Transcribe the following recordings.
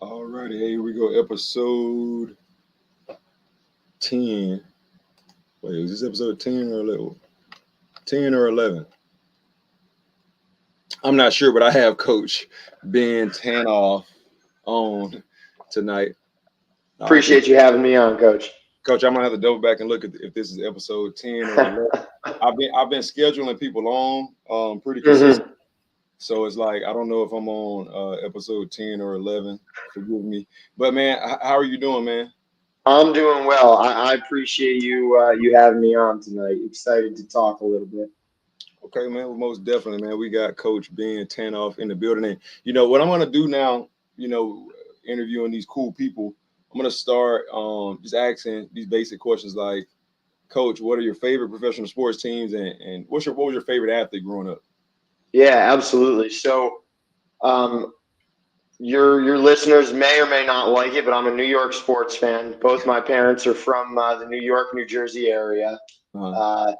All righty, here we go. Episode 10. Wait, is this episode 10 or 11? 10 or 11? I'm not sure, but I have Coach Ben Tanoff on tonight. Appreciate you having me on, Coach. Coach, I'm gonna have to double back and look at if this is episode 10 or 11. I've been scheduling people on pretty consistent. So it's like I don't know if I'm on episode 10 or 11. Forgive me. But man, how are you doing, man? I'm doing well. I appreciate you having me on tonight. Excited to talk a little bit. Okay, man. Well, most definitely, man. We got Coach Ben Tanoff in the building. And you know what I'm gonna do now, interviewing these cool people, I'm gonna start just asking these basic questions like, Coach, what are your favorite professional sports teams and what was your favorite athlete growing up? Yeah, absolutely. So your listeners may or may not like it, but I'm a New York sports fan. Both my parents are from the New York, New Jersey area. Uh-huh.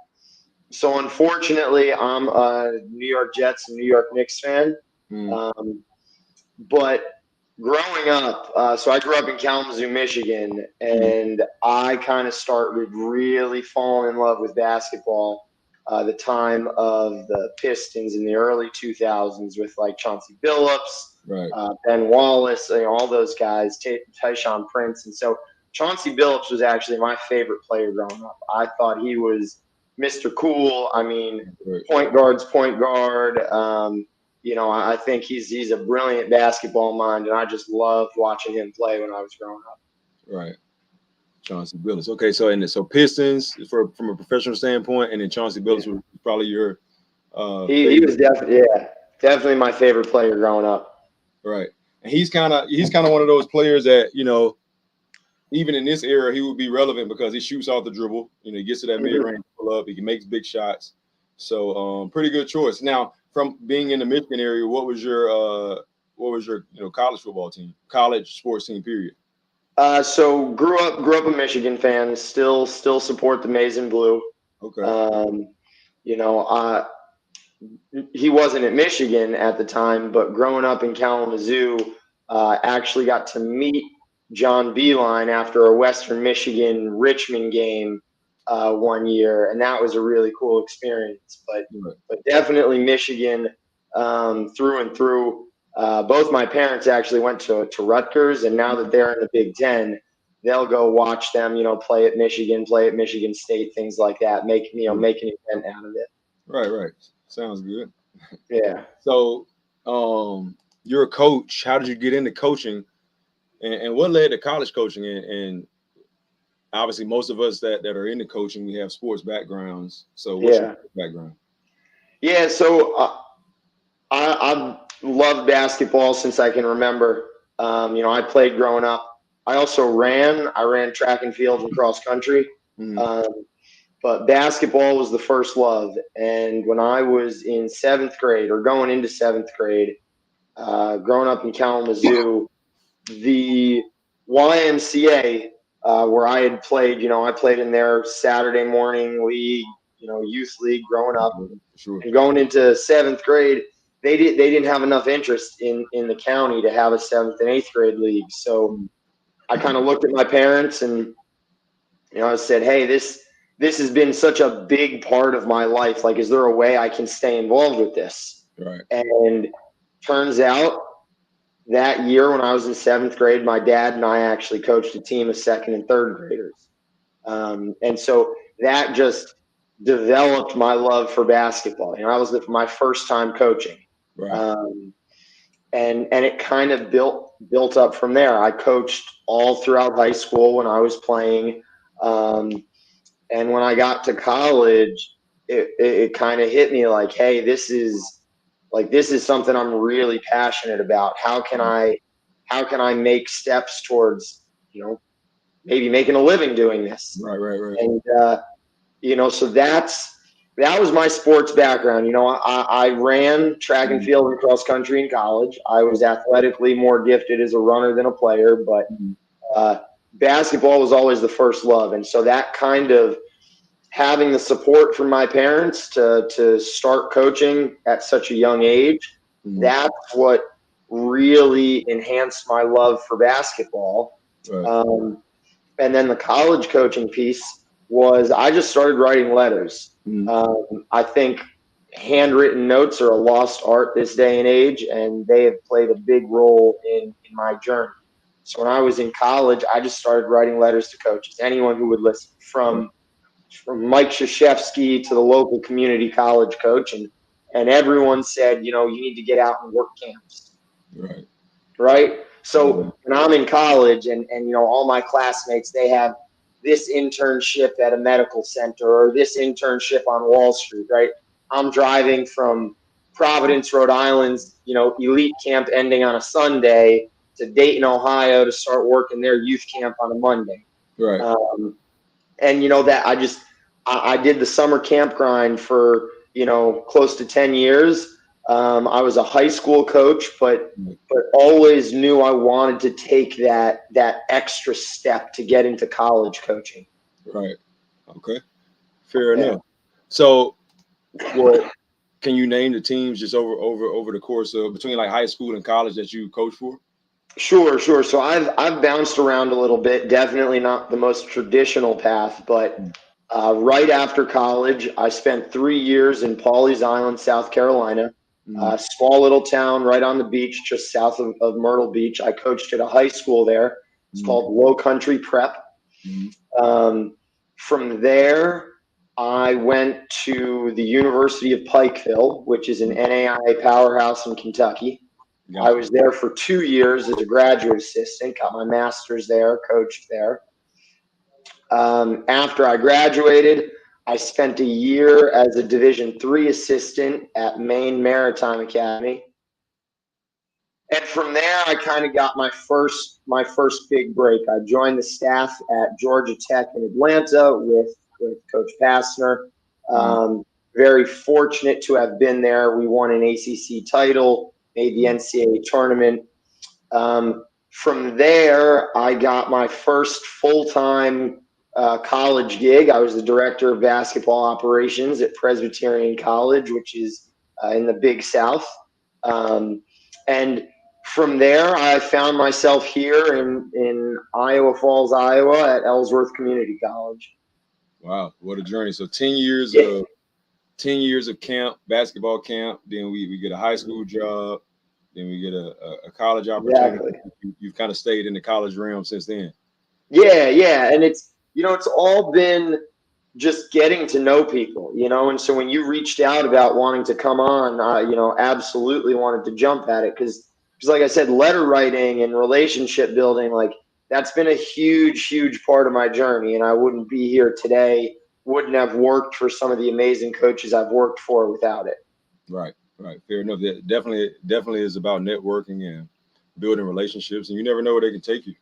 So unfortunately, I'm a New York Jets and New York Knicks fan. But growing up, so I grew up in Kalamazoo, Michigan, and I kind of started really falling in love with basketball the time of the Pistons in the early 2000s with like Chauncey Billups, Right. Ben Wallace, all those guys, Tyshawn Prince. And so Chauncey Billups was actually my favorite player growing up. I thought he was Mr. Cool. I mean, point guard's point guard. I think he's a brilliant basketball mind, and I just loved watching him play when I was growing up. Right. Chauncey Billups. Okay, so Pistons from a professional standpoint, and then Chauncey Billups was probably your he was definitely my favorite player growing up. Right. And he's kind of one of those players that, even in this era, he would be relevant because he shoots off the dribble. He gets to that mid-range pull up. He makes big shots. So pretty good choice. Now, from being in the Michigan area, what was your college football team, college sports team, period? So grew up a Michigan fan. Still support the Maize and Blue. Okay. He wasn't at Michigan at the time, but growing up in Kalamazoo, actually got to meet John Beilein after a Western Michigan Richmond game one year, and that was a really cool experience. But definitely Michigan through and through. Both my parents actually went to Rutgers, and now that they're in the Big Ten, they'll go watch them, play at Michigan, play at Michigan State, things like that. Make an event out of it. Right. Sounds good. Yeah. So, you're a coach. How did you get into coaching, and what led to college coaching? And obviously, most of us that are into coaching, we have sports backgrounds. So, what's your background? Yeah. So, I've loved basketball since I can remember. I played growing up. I also ran. I ran track and field and cross country. But basketball was the first love. And when I was in seventh grade or going into seventh grade, growing up in Kalamazoo, the YMCA where I had played, I played in their Saturday morning league, youth league growing up. Sure. And going into seventh grade, they didn't have enough interest in the county to have a seventh and eighth grade league. So I kind of looked at my parents and, I said, hey, this has been such a big part of my life. Like, is there a way I can stay involved with this? Right. And turns out that year when I was in seventh grade, my dad and I actually coached a team of second and third graders. And so that just developed my love for basketball. I was my first time coaching. Right. And it kind of built up from there. I coached all throughout high school when I was playing. And when I got to college, it kind of hit me like, hey, this is something I'm really passionate about. How can I make steps towards, maybe making a living doing this? Right. And, so that was my sports background. I ran track and field and cross country in college. I was athletically more gifted as a runner than a player, but basketball was always the first love. And so that kind of having the support from my parents to start coaching at such a young age, that's what really enhanced my love for basketball. Right. And then the college coaching piece was I just started writing letters. I think handwritten notes are a lost art this day and age, and they have played a big role in my journey. So when I was in college, I just started writing letters to coaches, anyone who would listen, from Mike Krzyzewski to the local community college coach, and everyone said, you need to get out and work camps. Right. So when I'm in college and all my classmates, they have this internship at a medical center or this internship on Wall Street, right? I'm driving from Providence, Rhode Island's, elite camp ending on a Sunday to Dayton, Ohio to start working their youth camp on a Monday. Right. And that I did the summer camp grind for, close to 10 years. I was a high school coach, but always knew I wanted to take that extra step to get into college coaching. Right. Okay. Fair enough. So, well, can you name the teams just over the course of between like high school and college that you coach for? Sure. So I've bounced around a little bit. Definitely not the most traditional path, but right after college, I spent 3 years in Pawleys Island, South Carolina. Small little town right on the beach, just south of Myrtle Beach. I coached at a high school there. It's called Low Country Prep. From there, I went to the University of Pikeville, which is an NAIA powerhouse in Kentucky. I was there for 2 years as a graduate assistant, got my master's there, coached there. After I graduated, I spent a year as a Division III assistant at Maine Maritime Academy. And from there, I kind of got my first big break. I joined the staff at Georgia Tech in Atlanta with Coach Passner. Very fortunate to have been there. We won an ACC title, made the NCAA tournament. From there, I got my first full-time college gig. I was the director of basketball operations at Presbyterian College, which is in the Big South. And from there, I found myself here in Iowa Falls, Iowa at Ellsworth Community College. Wow, what a journey. So 10 years of camp, basketball camp, then we get a high school job, then we get a college opportunity. Exactly. You've kind of stayed in the college realm since then. Yeah. And it's all been just getting to know people, and so when you reached out about wanting to come on, absolutely wanted to jump at it because like I said, letter writing and relationship building, like that's been a huge part of my journey, and I wouldn't be here today, wouldn't have worked for some of the amazing coaches I've worked for without it. Right. Fair enough. That definitely is about networking and building relationships, and you never know where they can take you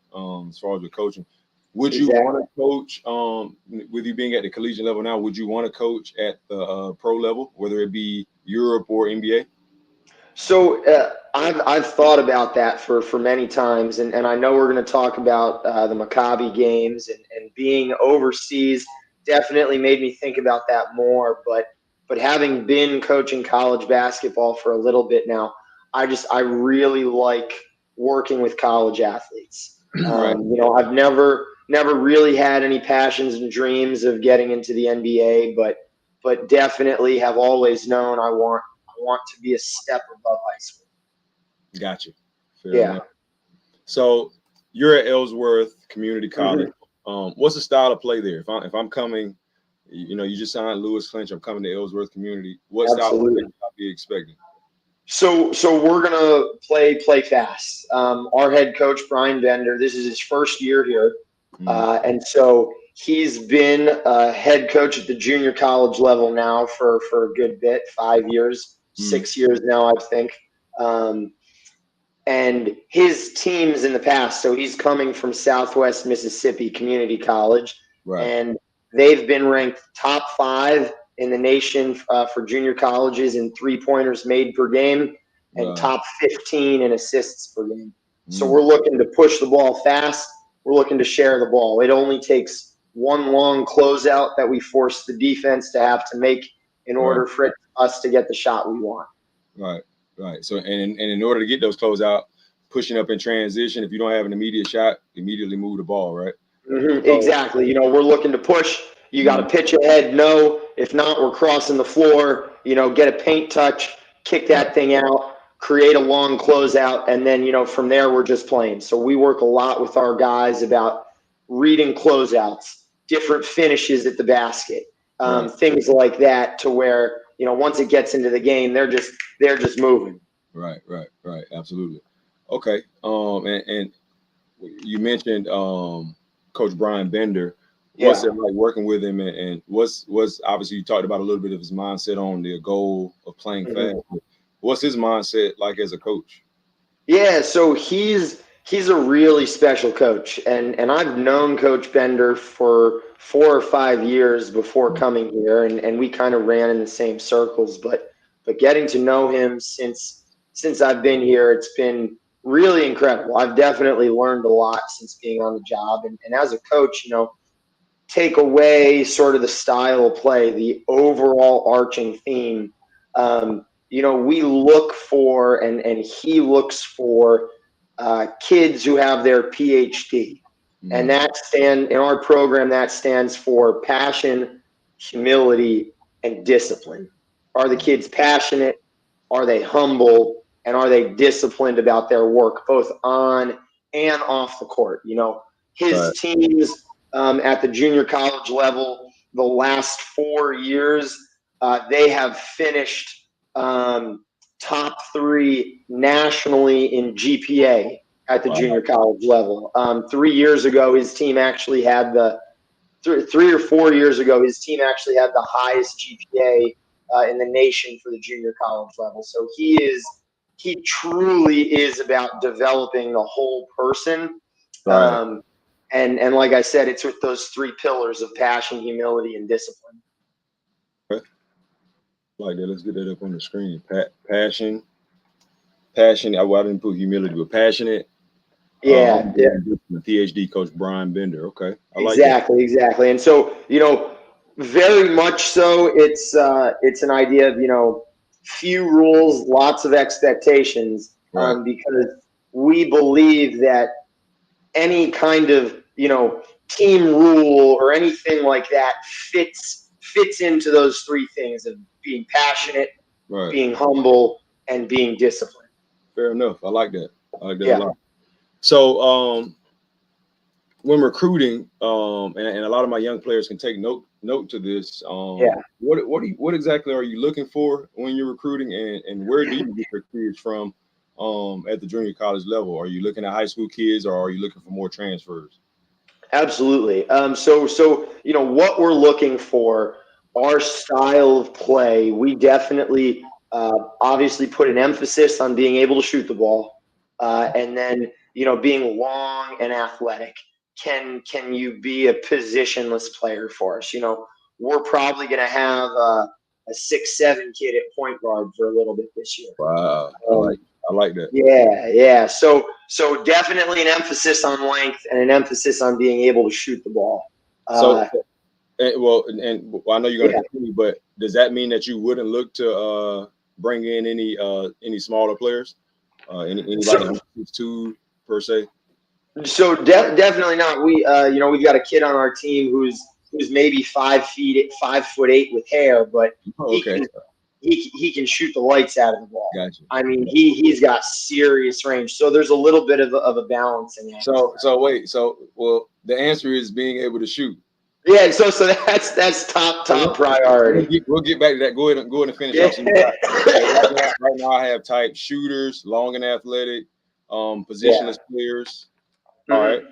as far as the coaching. Would you want to coach, with you being at the collegiate level now, would you want to coach at the pro level, whether it be Europe or NBA? So I've thought about that for many times, and I know we're going to talk about the Maccabi games and being overseas definitely made me think about that more. But having been coaching college basketball for a little bit now, I really like working with college athletes. Right. I've never really had any passions and dreams of getting into the NBA, but definitely have always known I want to be a step above high school. Gotcha. Fair enough. So you're at Ellsworth Community College. What's the style of play there? If I'm coming, you just signed Lewis Clinch. I'm coming to Ellsworth Community. What style of play should I be expecting? So we're gonna play fast. Our head coach Brian Bender, this is his first year here, and so he's been a head coach at the junior college level now for a good bit, 5 years, 6 years now, I think. And his teams in the past, so he's coming from Southwest Mississippi Community College, and they've been ranked top 5 in the nation for junior colleges in 3-pointers made per game and top 15 in assists per game. So we're looking to push the ball fast. We're looking to share the ball. It only takes one long closeout that we force the defense to have to make in order for us to get the shot we want. Right. Right. So and in order to get those closeout, pushing up in transition, if you don't have an immediate shot, immediately move the ball, right? Exactly. We're looking to push. You got to pitch ahead. No, if not, we're crossing the floor. Get a paint touch, kick that thing out, create a long closeout, and then from there we're just playing. So we work a lot with our guys about reading closeouts, different finishes at the basket, things like that, to where once it gets into the game, they're just moving. Right. Absolutely. Okay. And you mentioned Coach Brian Bender. What's it like working with him, and what's obviously you talked about a little bit of his mindset on the goal of playing fast. What's his mindset like as a coach? Yeah, so he's a really special coach, and I've known Coach Bender for 4 or 5 years before coming here, and we kind of ran in the same circles, but getting to know him since I've been here, it's been really incredible. I've definitely learned a lot since being on the job, and as a coach, take away sort of the style of play, the overall arching theme. We look for, and he looks for kids who have their PhD. And in our program, that stands for passion, humility, and discipline. Are the kids passionate? Are they humble? And are they disciplined about their work, both on and off the court? His teams at the junior college level, the last 4 years, they have finished top 3 nationally in GPA at the junior college level. 3 years ago, his team actually had 3 or 4 years ago, his team actually had the highest GPA in the nation for the junior college level. So he truly is about developing the whole person. And like I said, it's with those 3 pillars of passion, humility, and discipline. Like that. Let's get that up on the screen. Passion. I didn't put humility, but passionate. Yeah. The PhD Coach Brian Bender. Okay. Exactly. And so, very much so, it's an idea of, few rules, lots of expectations, because we believe that any kind of, team rule or anything like that fits into those 3 things of being passionate, being humble, and being disciplined. Fair enough. I like that. A lot. So when recruiting, and a lot of my young players can take note to this. What exactly are you looking for when you're recruiting, and where do you get your kids from at the junior college level? Are you looking at high school kids, or are you looking for more transfers? Absolutely. So what we're looking for, our style of play, we definitely obviously put an emphasis on being able to shoot the ball, and then being long and athletic. Can you be a positionless player for us? We're probably going to have a 6'7" kid at point guard for a little bit this year. Wow, I like that. Yeah. So definitely an emphasis on length and an emphasis on being able to shoot the ball. I know you're going to continue, but does that mean that you wouldn't look to bring in any smaller players, anybody 6'2" per se? So definitely not. We we've got a kid on our team who's maybe 5'8" with hair, but he can shoot the lights out of the ball. Gotcha. I mean, he's got serious range. So there's a little bit of a balance in that. So the answer is being able to shoot. Yeah, so that's top priority. We'll get back to that. Go ahead and finish off. Right now, I have type shooters, long and athletic, positionless players. All right.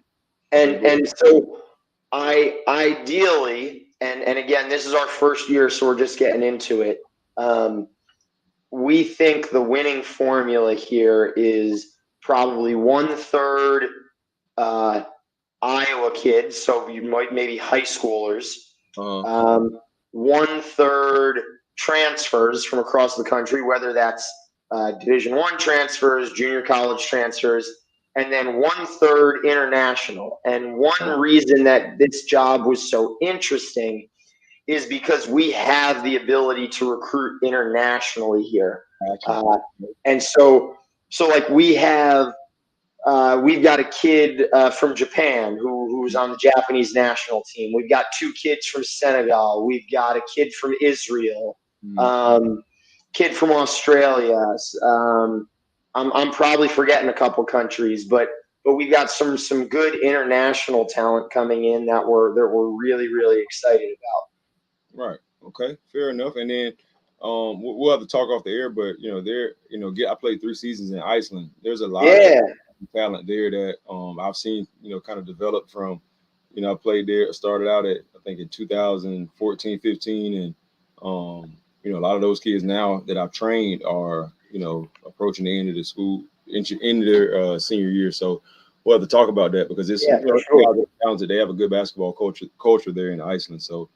And so I ideally, and again, this is our first year, so we're just getting into it. We think the winning formula here is probably 1/3 Iowa kids, so you might maybe high schoolers. 1/3 transfers from across the country, whether that's Division I transfers, junior college transfers, and then 1/3 international. And one reason that this job was so interesting is because we have the ability to recruit internationally here. And so like we've got a kid from Japan who's on the Japanese national team. We've got 2 kids from Senegal. We've got a kid from Israel, kid from Australia. I'm probably forgetting a couple countries, but we've got some good international talent coming in that we're really, really excited about. Right. Okay. Fair enough. And then we'll have to talk off the air, but I played 3 seasons in Iceland. There's a lot of talent there that I've seen, kind of develop from, I played there, started out at, I think in 2014, 15. And, a lot of those kids now that I've trained are, approaching the end of the school, into their senior year. So we'll have to talk about that because it's talented. They have a good basketball culture there in Iceland. So,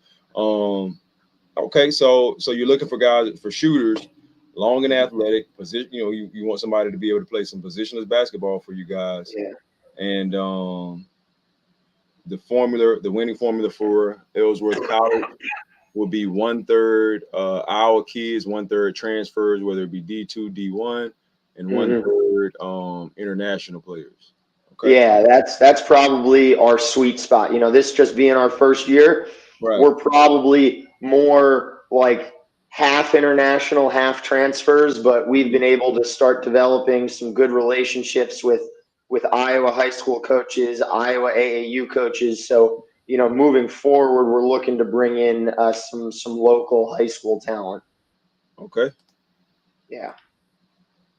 okay. So you're looking for guys, for shooters, long and athletic position. You want somebody to be able to play some positionless basketball for you guys. Yeah. And the winning formula for Ellsworth College will be 1/3 our kids, 1/3 transfers, whether it be D2, D1, and 1/3 international players. Okay. Yeah, that's probably our sweet spot. This just being our first year, we're probably more like half international, half transfers, but we've been able to start developing some good relationships with Iowa high school coaches, Iowa AAU coaches. So, moving forward, we're looking to bring in some local high school talent. Okay. Yeah.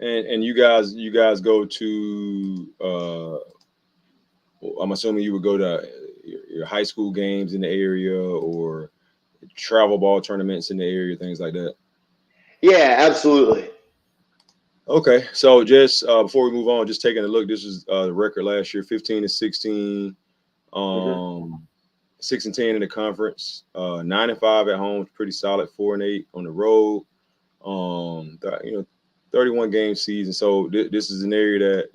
And you guys go to I'm assuming you would go to your high school games in the area or travel ball tournaments in the area, things like that. Yeah, absolutely. Okay, so just before we move on, just taking a look, this is the record last year: 15-16, 6-10 in the conference, 9-5 at home, pretty solid. 4-8 on the road. 31 game season. So this is an area that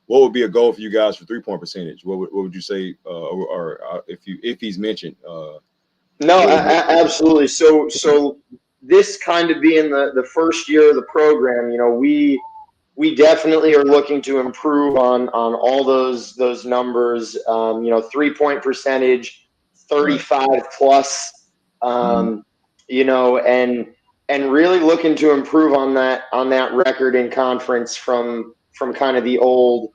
what would be a goal for you guys for 3-point percentage? What would you say, or if he's mentioned? No, absolutely. So this kind of being the first year of the program, we definitely are looking to improve on all those numbers. 3-point percentage, 35 plus. And really looking to improve on that record in conference from kind of the old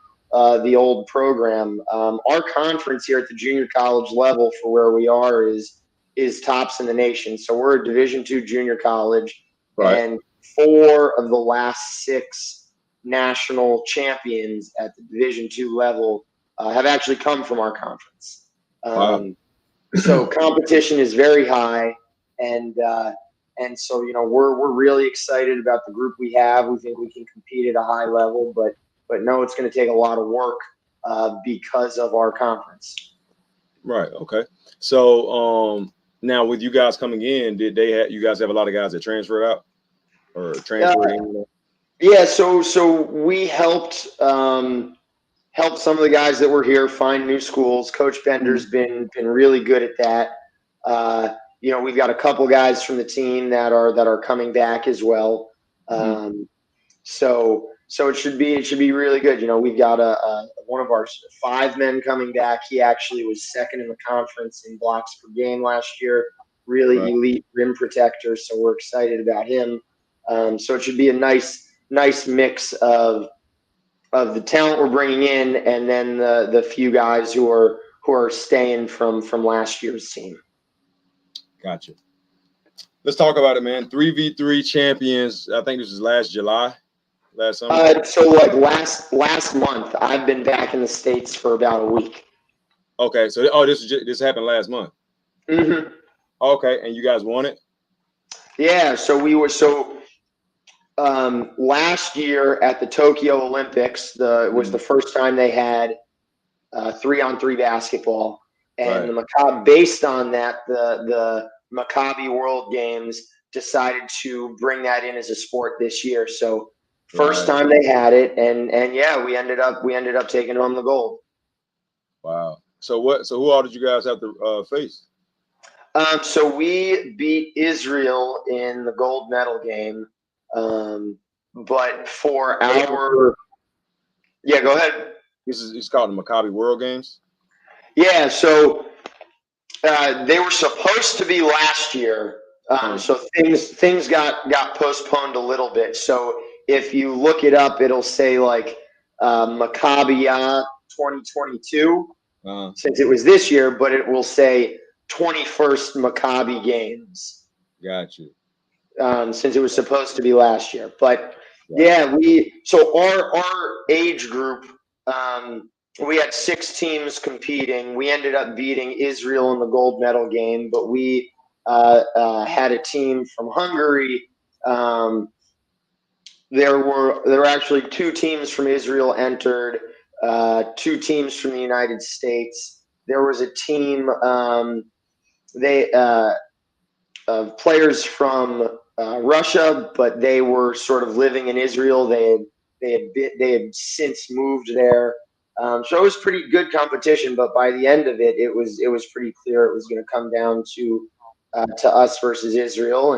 program. Our conference here at the junior college level for where we are is tops in the nation. So we're a Division II junior college, and 4 of the last 6 national champions at the Division II level have actually come from our conference. So competition is very high, and so we're really excited about the group we have. We think we can compete at a high level, but no, it's going to take a lot of work because of our conference. Right. Okay. So now with you guys coming in, you guys have a lot of guys that transferred out or transferred in? Yeah. So we helped some of the guys that were here find new schools. Coach Bender's been really good at that. We've got a couple guys from the team that are coming back as well. So it should be really good. We've got one of our 5 men coming back. He actually was second in the conference in blocks per game last year. Really elite rim protector. So we're excited about him. So it should be a nice mix of the talent we're bringing in, and then the few guys who are staying from last year's team. Gotcha. Let's talk about it, man. 3v3 champions. I think this was last July. Last summer? So like last month, I've been back in the States for about a week. Okay, so this happened last month. Okay, and you guys won it? Yeah, so we were last year at the Tokyo Olympics. Was the first time they had 3-on-3 basketball, and the Maccabi, based on that, the Maccabi World Games decided to bring that in as a sport this year. So. First time they had it, and yeah, we ended up taking home the gold. Wow. So who all did you guys have to face? So we beat Israel in the gold medal game. But for our – yeah, go ahead. It's called the Maccabi World Games? Yeah, so they were supposed to be last year. So things got postponed a little bit. So if you look it up, it'll say like Maccabi 2022 since it was this year, but it will say 21st Maccabi Games. Gotcha. Since it was supposed to be last year. But yeah, so our age group, we had 6 teams competing. We ended up beating Israel in the gold medal game, but we had a team from Hungary. There were actually 2 teams from Israel entered, 2 teams from the United States. There was a team of players from Russia, but they were sort of living in Israel. They had since moved there. So it was pretty good competition, but by the end of it, it was pretty clear it was going to come down to us versus Israel,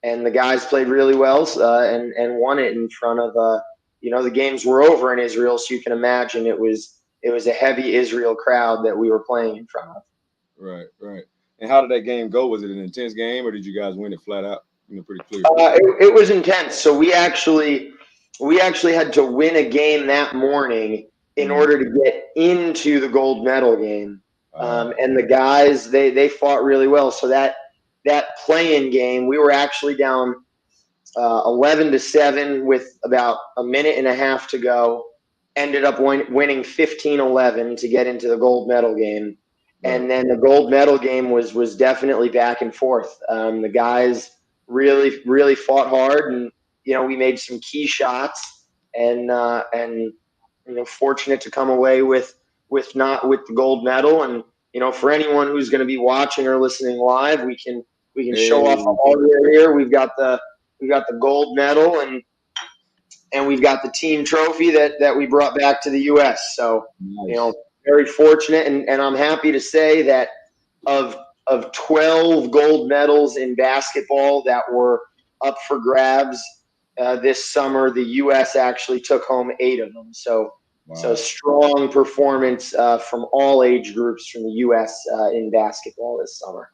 and the guys played really well and won it in front of the games were over in Israel, so you can imagine it was a heavy Israel crowd that we were playing in front of. Right. And how did that game go? Was it an intense game, or did you guys win it flat out? Pretty clear. It was intense. So we actually had to win a game that morning in order to get into the gold medal game. And the guys, they fought really well. So that play-in game, we were actually down 11-7 with about a minute and a half to go. Ended up winning 15-11 to get into the gold medal game. And then the gold medal game was definitely back and forth. The guys really, really fought hard, and we made some key shots, and fortunate to come away with the gold medal. And for anyone who's going to be watching or listening live, we can show off all here. We've got the gold medal, and we've got the team trophy that we brought back to the U.S. So nice. Very fortunate, and I'm happy to say that of 12 gold medals in basketball that were up for grabs this summer, the U.S. actually took home 8 of them. So strong performance from all age groups from the U.S. In basketball this summer.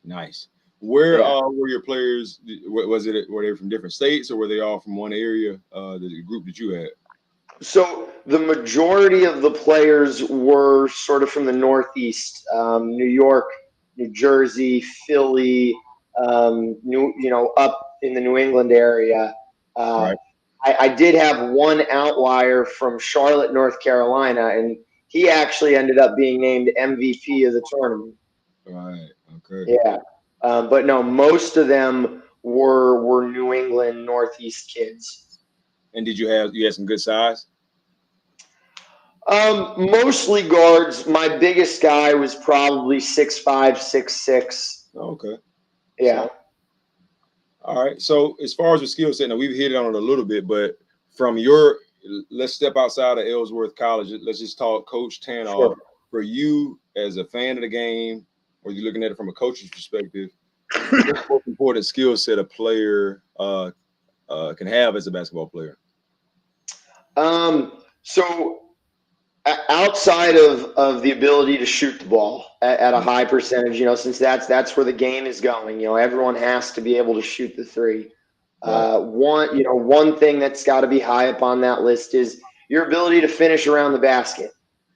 Nice. Where were your players? Were they from different states, or were they all from one area? The group that you had. So the majority of the players were sort of from the Northeast, New York, New Jersey, Philly, up in the New England area. Right. I did have one outlier from Charlotte, North Carolina, and he actually ended up being named MVP of the tournament. Right. Okay. Yeah. But no, most of them were New England, Northeast kids. And did you had some good size? Mostly guards. My biggest guy was probably 6'5", 6'6". Okay. Yeah. All right. So as far as the skill set, now we've hit on it a little bit, but let's step outside of Ellsworth College. Let's just talk Coach Tanoff. Sure. For you as a fan of the game, or you're looking at it from a coach's perspective, what's the most important skill set a player can have as a basketball player? So outside of the ability to shoot the ball at a high percentage, since that's where the game is going, everyone has to be able to shoot the three. One thing that's got to be high up on that list is your ability to finish around the basket.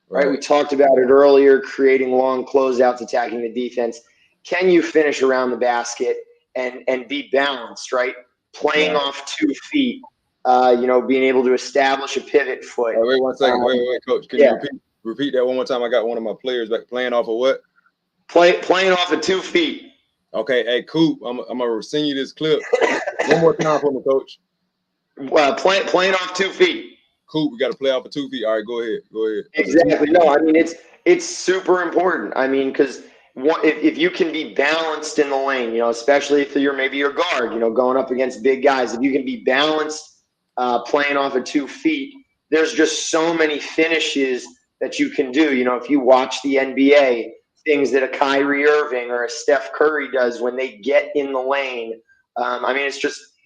Right? We talked about it earlier, creating long closeouts, attacking the defense. Can you finish around the basket and be balanced, right? Playing off 2 feet, being able to establish a pivot foot. Wait 1 second. Wait, Coach. Can you repeat that one more time? I got one of my players back playing off of what? Playing off of 2 feet. Okay. Hey, Coop, I'm gonna send you this clip one more time for me, Coach. Playing off 2 feet. Coop, we got to play off of 2 feet. All right, go ahead. Exactly. No, I mean it's super important. I mean, because if you can be balanced in the lane, especially if you're maybe your guard, going up against big guys, if you can be balanced playing off of 2 feet, there's just so many finishes that you can do. If you watch the NBA, things that a Kyrie Irving or a Steph Curry does when they get in the lane, I mean,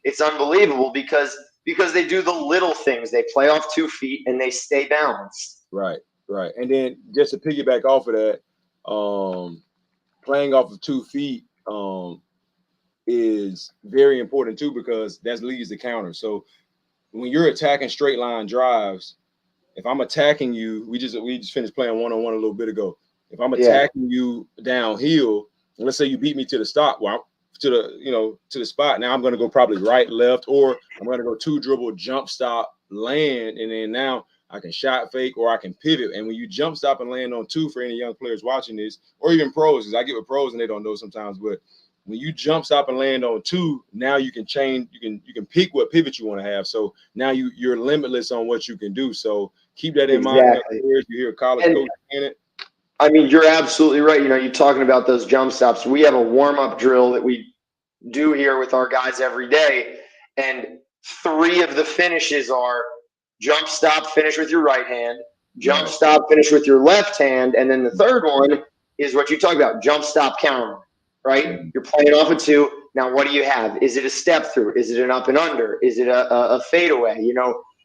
it's unbelievable because because they do the little things. They play off 2 feet and they stay balanced. Right. And then just to piggyback off of that, playing off of 2 feet is very important too, because that leads to counter. So when you're attacking straight line drives, if I'm attacking you, we just finished playing one-on-one a little bit ago. If I'm attacking you downhill, and let's say you beat me to the stop, to the spot. Now I'm going to go probably right, left, or I'm going to go 2 dribble, jump stop, land, and then now I can shot fake or I can pivot. And when you jump stop and land on 2, for any young players watching this, or even pros, because I get with pros and they don't know sometimes, but when you jump stop and land on 2, now you can change, you can pick what pivot you want to have. So now you're limitless on what you can do. So keep that in mind. You hear a college coach in it. I mean, you're absolutely right. You're talking about those jump stops. We have a warm-up drill that we do here with our guys every day, and 3 of the finishes are jump stop, finish with your right hand, jump stop, finish with your left hand, and then the third one is what you talk about, jump stop counter, right? You're playing off of 2. Now, what do you have? Is it a step through? Is it an up and under? Is it a fadeaway?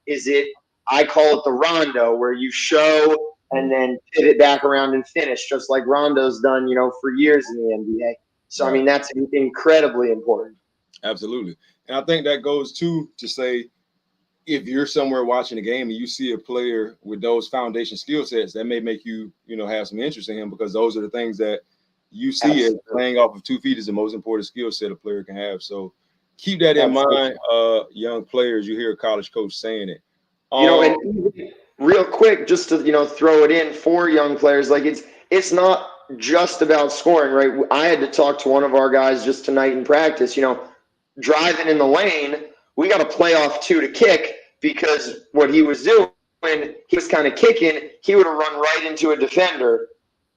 Is it, I call it the rondo, where you show and then pivot back around and finish, just like Rondo's done, for years in the NBA. So, I mean, that's incredibly important. Absolutely. And I think that goes to say, if you're somewhere watching a game and you see a player with those foundation skill sets, that may make you, have some interest in him, because those are the things that you see as playing off of 2 feet is the most important skill set a player can have. So keep that in mind, young players. You hear a college coach saying it. And real quick, just to, throw it in for young players, like it's not just about scoring, right? I had to talk to one of our guys just tonight in practice, driving in the lane, we got to play off 2 to kick, because what he was doing, he was kind of kicking, he would have run right into a defender.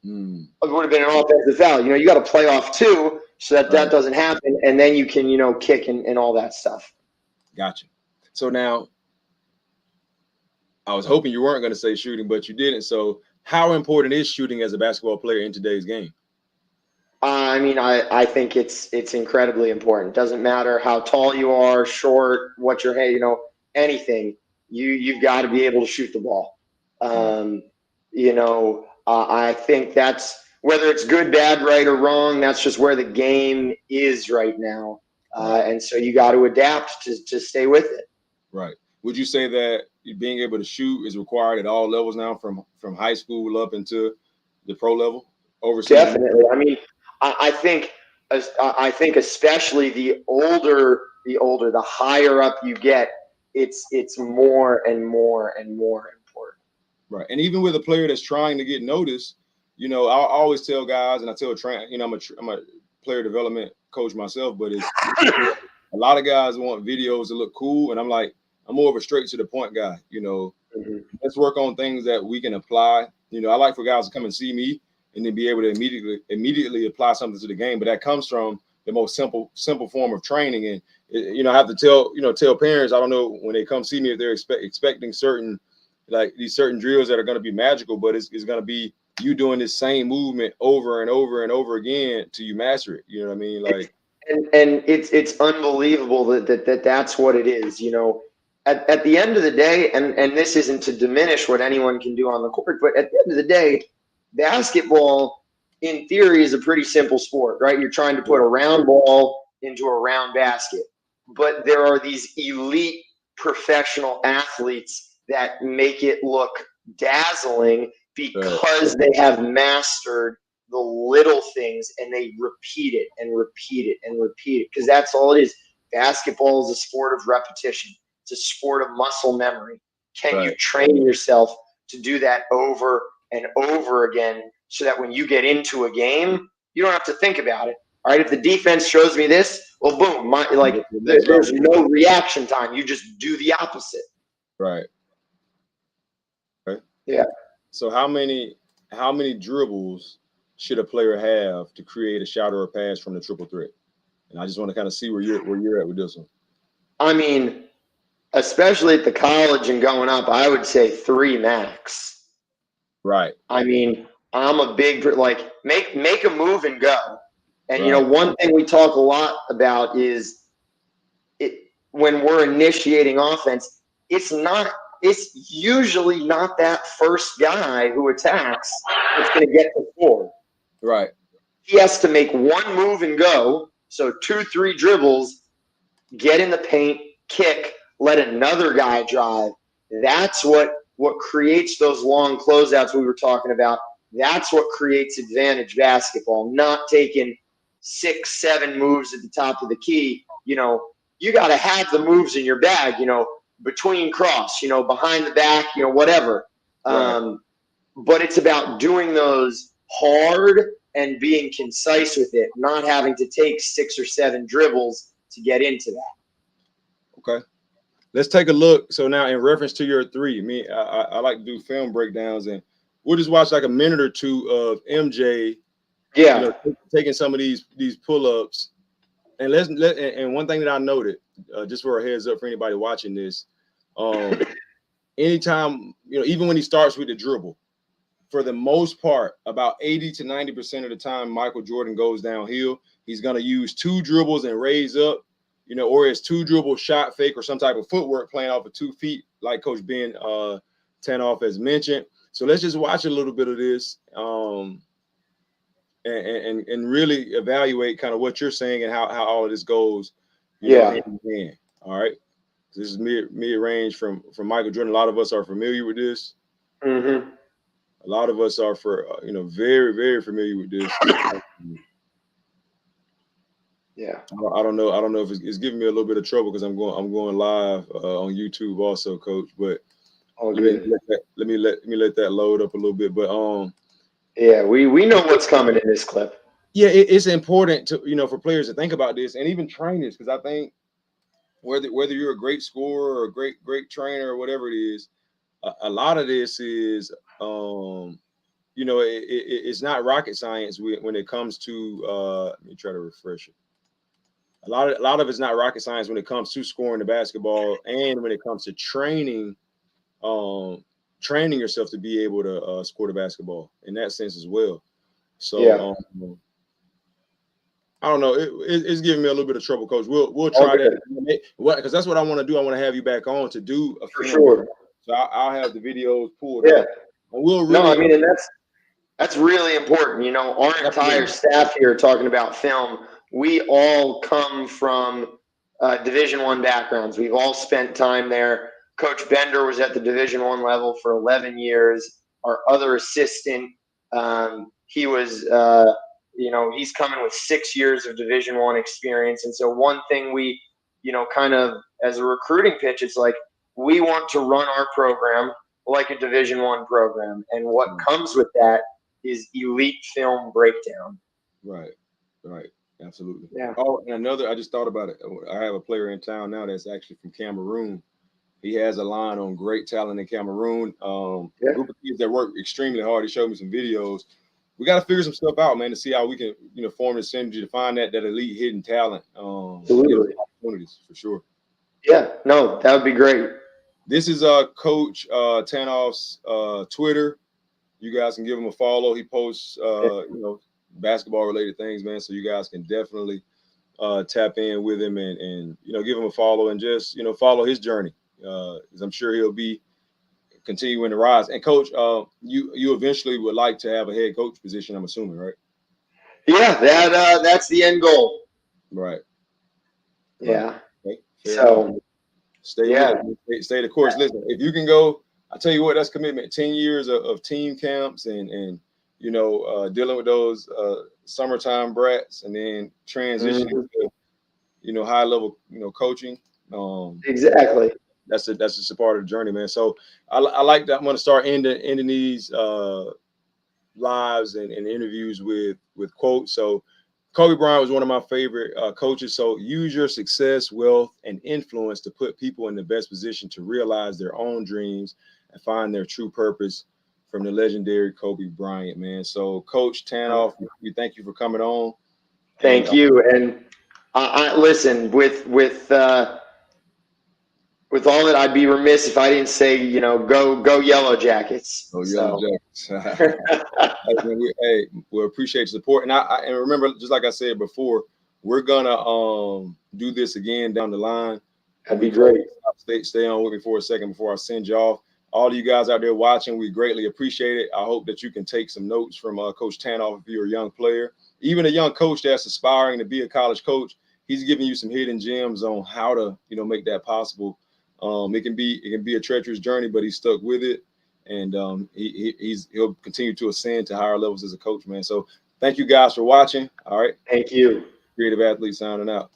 It would have been an offensive foul. You got to play off 2 so that doesn't happen, and then you can, kick and all that stuff. Gotcha. So now, I was hoping you weren't going to say shooting, but you didn't. So how important is shooting as a basketball player in today's game? I mean, I think it's incredibly important. Doesn't matter how tall you are, short, what your height, anything. You've got to be able to shoot the ball. I think that's, whether it's good, bad, right, or wrong, that's just where the game is right now. And so you got to adapt to stay with it. Right. Would you say that being able to shoot is required at all levels now, from high school up into the pro level? Overseas? Definitely. I mean, I think especially the older, the higher up you get, it's more and more and more important. Right. And even with a player that's trying to get noticed, I always tell guys, and I tell I'm a player development coach myself, but it's a lot of guys want videos that look cool, and I'm like, I'm more of a straight to the point guy. Let's work on things that we can apply. I like for guys to come and see me and then be able to immediately apply something to the game. But that comes from the most simple form of training. And I have to tell parents, I don't know, when they come see me, if they're expecting these certain drills that are going to be magical, but it's going to be you doing this same movement over and over and over again till you master it. You know what I mean? Like, and it's unbelievable that's what it is. At the end of the day, and this isn't to diminish what anyone can do on the court, but at the end of the day, basketball, in theory, is a pretty simple sport, right? You're trying to put a round ball into a round basket. But there are these elite professional athletes that make it look dazzling because they have mastered the little things, and they repeat it and repeat it and repeat it, because that's all it is. Basketball is a sport of repetition. It's a sport of muscle memory. Can you train yourself to do that over and over again, so that when you get into a game, you don't have to think about it? All right, if the defense shows me this, well, boom, there's no reaction time. You just do the opposite. Right. Yeah. So how many dribbles should a player have to create a shot or a pass from the triple threat? And I just want to kind of see where you're at with this one. I mean, especially at the college and going up, I would say 3 max. Right. I mean, I'm a big, make a move and go. And, one thing we talk a lot about is when we're initiating offense, it's usually not that first guy who attacks that's going to get the 4. Right. He has to make one move and go. So 2, 3 dribbles, get in the paint, kick, let another guy drive. That's what creates those long closeouts we were talking about. That's what creates advantage basketball, not taking 6, 7 moves at the top of the key. You know, you got to have the moves in your bag, you know, between cross, you know, behind the back, you know, whatever. Right. But it's about doing those hard and being concise with it, not having to take 6 or 7 dribbles to get into that. Okay. Let's take a look. So now, in reference to your 3, I like to do film breakdowns, and we'll just watch like a minute or 2 of MJ. Yeah. You know, taking some of these pull-ups, and and one thing that I noted, just for a heads up for anybody watching this, anytime, you know, even when he starts with the dribble, for the most part, about 80 to 90% of the time, Michael Jordan goes downhill. He's going to use 2 dribbles and raise up, you know, or it's 2 dribble shot fake or some type of footwork playing off of 2 feet, like Coach Ben Tanoff has mentioned. So let's just watch a little bit of this and really evaluate kind of what you're saying and how all of this goes, you know, hand in hand. All right. This is mid-range from Michael Jordan. A lot of us are familiar with this. Mm-hmm. A lot of us are you know, very, very familiar with this. Yeah. I don't know if it's giving me a little bit of trouble because I'm going live on YouTube also, Coach. But let me let that load up a little bit. But yeah, we know what's coming in this clip. Yeah, it's important to, you know, for players to think about this, and even trainers, because I think whether you're a great scorer or a great trainer or whatever it is, a lot of this is you know, it's not rocket science when it comes to let me try to refresh it. A lot of it's not rocket science when it comes to scoring the basketball, and when it comes to training yourself to be able to score the basketball in that sense as well. So I don't know. It's giving me a little bit of trouble, Coach. We'll try that. Because that's what I want to do. I want to have you back on to do a for film. Sure. So I'll have the videos pulled up. And we'll really. No, I mean, and that's really important. You know, our entire staff here talking about film, we all come from Division I backgrounds. We've all spent time there. Coach Bender was at the Division I level for 11 years. Our other assistant, he was, you know, he's coming with 6 years of Division I experience. And so one thing we, you know, kind of as a recruiting pitch, it's like we want to run our program like a Division I program. And what comes with that is elite film breakdown. Right. Absolutely. Yeah. Oh, and I just thought about it. I have a player in town now that's actually from Cameroon. He has a line on great talent in Cameroon. A group of kids that work extremely hard. He showed me some videos. We got to figure some stuff out, man, to see how we can, you know, form a synergy to find that elite hidden talent. Absolutely. Opportunities for sure. Yeah, no, that would be great. This is Coach Tanoff's Twitter. You guys can give him a follow. He posts, you know, basketball related things, man. So you guys can definitely tap in with him and you know, give him a follow and just, you know, follow his journey. Because I'm sure he'll be continuing to rise. And Coach, you eventually would like to have a head coach position, I'm assuming, right? Yeah, that's the end goal. Right. Yeah. Okay. So stay with it. Stay the course. Listen, if you can go, I tell you what, that's commitment. 10 years of team camps and you know, dealing with those summertime brats and then transitioning to, you know, high level, you know, coaching. Exactly. That's just a part of the journey, man. So I like that. I'm going to start ending these lives and interviews with quotes. So Kobe Bryant was one of my favorite coaches. So use your success, wealth, and influence to put people in the best position to realize their own dreams and find their true purpose. From the legendary Kobe Bryant, man. So Coach Tanoff, we thank you for coming on. Thank you. And I listen, with all that, I'd be remiss if I didn't say, you know, go Yellow Jackets. Yellow Jackets. Hey, we appreciate your support. And remember, just like I said before, we're gonna do this again down the line. That'd be great. Stay on with me for a second before I send you off. All of you guys out there watching, we greatly appreciate it. I hope that you can take some notes from Coach Tanoff if you're a young player, even a young coach that's aspiring to be a college coach. He's giving you some hidden gems on how to, make that possible. It can be a treacherous journey, but he's stuck with it, and he'll continue to ascend to higher levels as a coach, man. So thank you guys for watching. All right. Thank you. Creative Athlete signing out.